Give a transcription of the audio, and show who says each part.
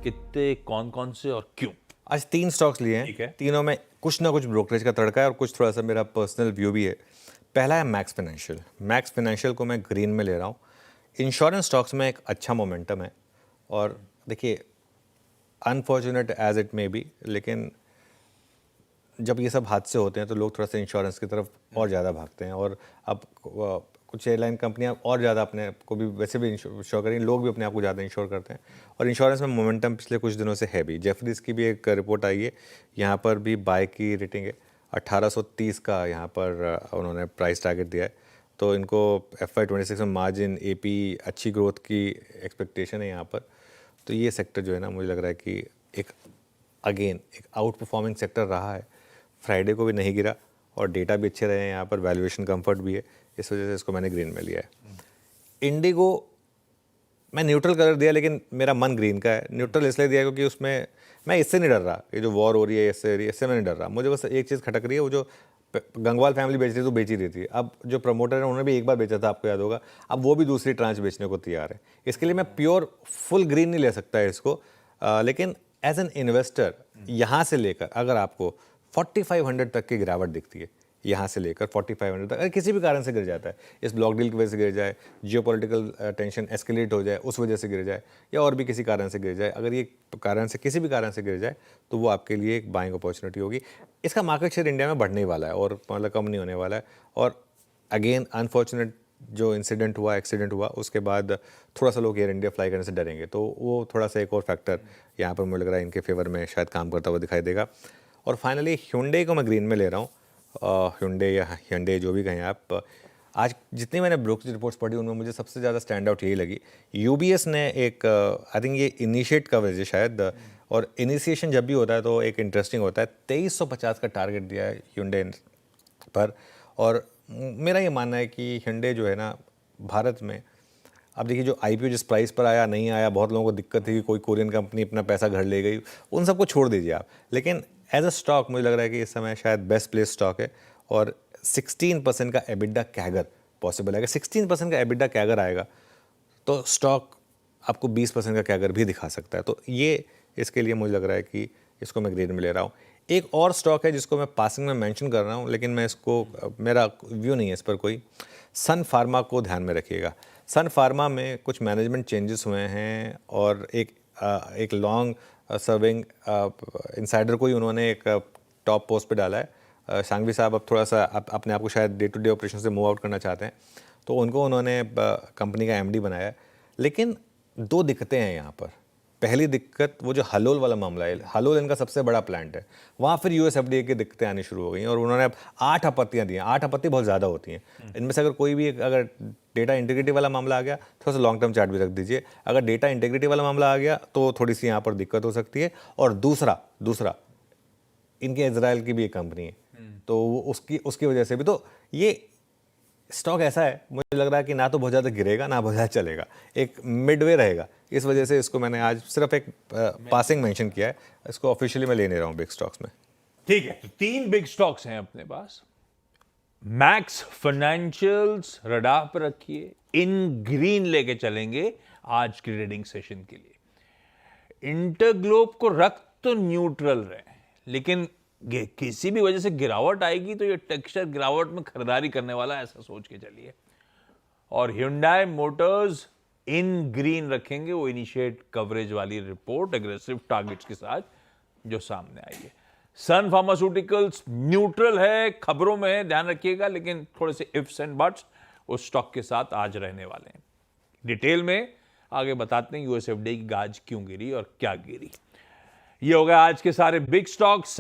Speaker 1: कितने, कौन कौन से और क्यों?
Speaker 2: आज 3 स्टॉक्स लिए
Speaker 1: ठीक है।
Speaker 2: हैं, तीनों में कुछ ना कुछ ब्रोकरेज का तड़का है और कुछ थोड़ा सा मेरा पर्सनल व्यू भी है। पहला है मैक्स फाइनेंशियल। मैक्स फाइनेंशियल को मैं ग्रीन में ले रहा हूँ। इंश्योरेंस स्टॉक्स में एक अच्छा मोमेंटम है और देखिए, unfortunate as it may be, लेकिन जब ये सब हादसे होते हैं तो लोग थोड़ा सा इंश्योरेंस की तरफ और ज़्यादा भागते हैं और अब कुछ एयरलाइन कंपनियां और ज़्यादा अपने को भी वैसे भी इंश्योर करें, लोग भी अपने आप को ज़्यादा इंश्योर करते हैं और इंश्योरेंस में मोमेंटम पिछले कुछ दिनों से है भी। जेफरीज की भी एक रिपोर्ट आई है, यहाँ पर भी बाय की रेटिंग है, 1830 का यहाँ पर उन्होंने प्राइस टारगेट दिया है। तो इनको FY26 में मार्जिन, AP अच्छी ग्रोथ की एक्सपेक्टेशन है यहाँ पर। तो ये सेक्टर जो है ना, मुझे लग रहा है कि एक आउट परफॉर्मिंग सेक्टर रहा है। फ्राइडे को भी नहीं गिरा और डेटा भी अच्छे रहे हैं, यहाँ पर वैल्यूएशन कंफर्ट भी है, इस वजह से इसको मैंने ग्रीन में लिया है। इंडिगो मैं न्यूट्रल कलर दिया, लेकिन मेरा मन ग्रीन का है। न्यूट्रल इसलिए दिया क्योंकि उसमें मैं इससे नहीं डर रहा, ये जो वॉर हो रही है इससे मैं नहीं डर रहा। मुझे बस एक चीज़ खटक रही है, वो जो गंगवाल फैमिली बेच रही थी तो बेच ही रही थी। अब जो प्रमोटर है उन्होंने भी एक बार बेचा था, आपको याद होगा, अब वो भी दूसरी ट्रांच बेचने को तैयार है। इसके लिए मैं प्योर फुल ग्रीन नहीं ले सकता है इसको, लेकिन एज एन इन्वेस्टर यहाँ से लेकर अगर आपको 4500 तक की गिरावट दिखती है, यहाँ से लेकर 4500 तक, अगर किसी भी कारण से गिर जाता है, इस ब्लॉक डील की वजह से गिर जाए, जियोपॉलिटिकल टेंशन एस्केलेट हो जाए उस वजह से गिर जाए, या और भी किसी कारण से गिर जाए, अगर ये कारण से किसी भी कारण से गिर जाए तो वो आपके लिए एक बाइंग अपॉर्चुनिटी होगी। इसका मार्केट शेयर इंडिया में बढ़ने ही वाला है और मतलब कम नहीं होने वाला है। और अगेन अनफॉर्चुनेट जो एक्सीडेंट हुआ उसके बाद थोड़ा सा लोग एयर इंडिया फ्लाई करने से डरेंगे, तो वो थोड़ा सा एक और फैक्टर यहाँ पर मुझे लग रहा है इनके फेवर में शायद काम करता हुआ दिखाई देगा। और फाइनली Hyundai को मैं ग्रीन में ले रहा हूँ। Hyundai या Hyundai जो भी कहें आप, आज जितनी मैंने ब्रोकरेज रिपोर्ट्स पढ़ी उनमें मुझे सबसे ज़्यादा स्टैंड आउट यही लगी। UBS ने एक आई थिंक ये इनिशिएट कवरेज है शायद, और इनिशिएशन जब भी होता है तो एक इंटरेस्टिंग होता है। 2350 का टारगेट दिया है Hyundai पर, और मेरा ये मानना है कि Hyundai जो है ना भारत में, अब देखिए जो IPO जिस प्राइस पर आया नहीं आया, बहुत लोगों को दिक्कत थी कि कोई कोरियन कंपनी अपना पैसा घर ले गई, उन सबको छोड़ दीजिए आप, लेकिन एज अ स्टॉक मुझे लग रहा है कि इस समय शायद बेस्ट प्लेस स्टॉक है। और 16% का EBITDA कैगर पॉसिबल है। अगर 16% का EBITDA कैगर आएगा तो स्टॉक आपको 20% का कैगर भी दिखा सकता है। तो ये इसके लिए मुझे लग रहा है कि इसको मैं ग्रीन में ले रहा हूँ। एक और स्टॉक है जिसको मैं पासिंग में मेंशन कर रहा हूँ, लेकिन मैं इसको, मेरा व्यू नहीं है इस पर कोई। सन फार्मा को ध्यान में रखिएगा। सन फार्मा में कुछ मैनेजमेंट चेंजेस हुए हैं और एक लॉन्ग सर्विंग इनसाइडर को ही उन्होंने एक टॉप पोस्ट पे डाला है। सांघवी साहब अब थोड़ा सा अपने आप को शायद डे टू डे ऑपरेशन से मूव आउट करना चाहते हैं, तो उनको उन्होंने कंपनी का MD बनाया है। लेकिन 2 दिक्कतें हैं यहाँ पर। पहली दिक्कत वो जो हलोल वाला मामला है, हलोल इनका सबसे बड़ा प्लांट है, वहाँ फिर US FDA की दिक्कतें आनी शुरू हो गई हैं और उन्होंने अब 8 आपत्तियाँ दी हैं। 8 आपत्ति बहुत ज़्यादा होती हैं, इनमें से अगर कोई भी अगर डेटा इंटीग्रिटी वाला मामला आ गया, थोड़ा सा लॉन्ग टर्म चार्ट भी रख दीजिए। अगर डेटा इंटीग्रिटी वाला मामला आ गया तो थोड़ी सी यहाँ पर दिक्कत हो सकती है। और दूसरा इनके इजराइल की भी एक कंपनी है, तो उसकी वजह से भी, तो ये स्टॉक ऐसा है मुझे लग रहा है कि ना तो बहुत ज़्यादा गिरेगा ना बहुत ज़्यादा चलेगा, एक मिडवे रहेगा। इस वजह से इसको मैंने आज सिर्फ एक पासिंग मेंशन किया है, इसको ऑफिशियली मैं ले नहीं रहा हूँ बिग स्टॉक्स में।
Speaker 1: ठीक है, तो 3 बिग स्टॉक्स हैं अपने पास। मैक्स फाइनेंशियल्स रडार पर रखिए, इन ग्रीन लेके चलेंगे आज की ट्रेडिंग सेशन के लिए। इंटरग्लोब को रख तो न्यूट्रल रहे, लेकिन किसी भी वजह से गिरावट आएगी तो ये टेक्सचर गिरावट में खरीदारी करने वाला, ऐसा सोच के चलिए। और Hyundai मोटर्स इन ग्रीन रखेंगे, वो इनिशिएट कवरेज वाली रिपोर्ट एग्रेसिव टारगेट्स के साथ जो सामने आई है। सन फार्मास्यूटिकल्स न्यूट्रल है, खबरों में है, ध्यान रखिएगा, लेकिन थोड़े से इफ्स एंड बट्स उस स्टॉक के साथ आज रहने वाले हैं। डिटेल में आगे बताते हैं US FDA की गाज क्यों गिरी और क्या गिरी। ये हो गया आज के सारे बिग स्टॉक्स।